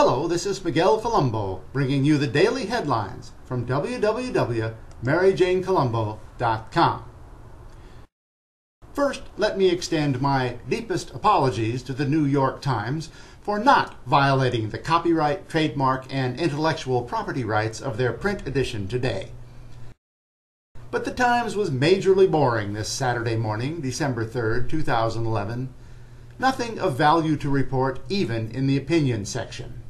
Hello, this is Miguel Colombo, bringing you the daily headlines from www.maryjanecolombo.com. First, let me extend my deepest apologies to the New York Times for not violating the copyright, trademark, and intellectual property rights of their print edition today. But the Times was majorly boring this Saturday morning, December 3rd, 2011. Nothing of value to report, even in the opinion section.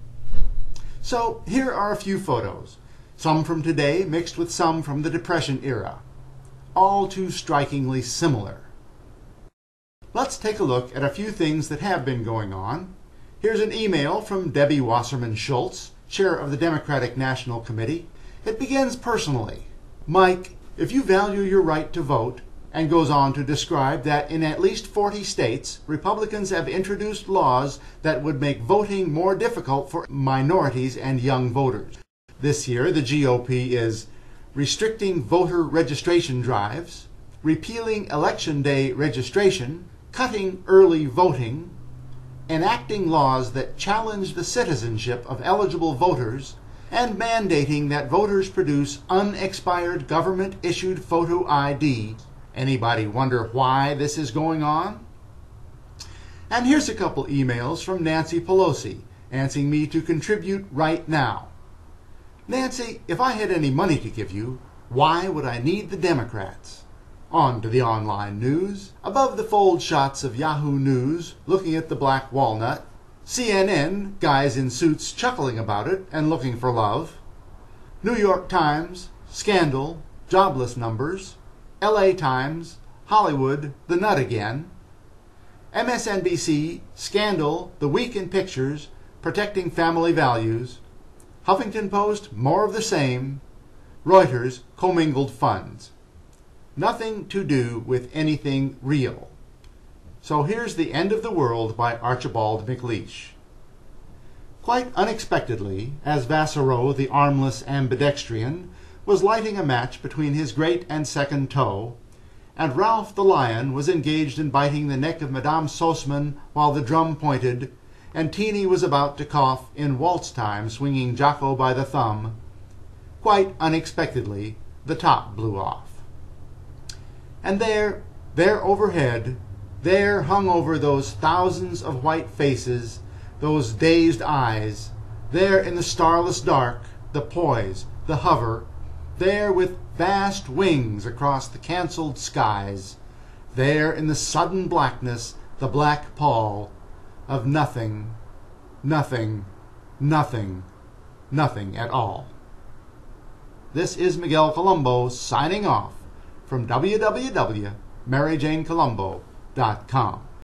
So here are a few photos, some from today mixed with some from the Depression era, all too strikingly similar. Let's take a look at a few things that have been going on. Here's an email from Debbie Wasserman Schultz, chair of the Democratic National Committee. It begins personally. Mike, if you value your right to vote, and goes on to describe that in at least 40 states, Republicans have introduced laws that would make voting more difficult for minorities and young voters. This year, the GOP is restricting voter registration drives, repealing Election Day registration, cutting early voting, enacting laws that challenge the citizenship of eligible voters, and mandating that voters produce unexpired government-issued photo ID. Anybody wonder why this is going on? And here's a couple emails from Nancy Pelosi, asking me to contribute right now. Nancy, if I had any money to give you, why would I need the Democrats? On to the online news. Above the fold shots of Yahoo News, looking at the black walnut. CNN, guys in suits chuckling about it and looking for love. New York Times, scandal, jobless numbers. LA Times, Hollywood, the nut again. MSNBC, scandal, the week in pictures, protecting family values. Huffington Post, more of the same. Reuters, commingled funds. Nothing to do with anything real. So here's The End of the World by Archibald MacLeish. Quite unexpectedly, as Vassereau, the armless ambidextrian, was lighting a match between his great and second toe, and Ralph the lion was engaged in biting the neck of Madame Sauceman while the drum pointed, and Teeny was about to cough in waltz time, swinging Jocko by the thumb. Quite unexpectedly, the top blew off. And there overhead, there hung over those thousands of white faces, those dazed eyes, there in the starless dark, the poise, the hover, there with vast wings across the cancelled skies, there in the sudden blackness, the black pall of nothing, nothing, nothing, nothing at all. This is Miguel Colombo signing off from www.maryjanecolombo.com.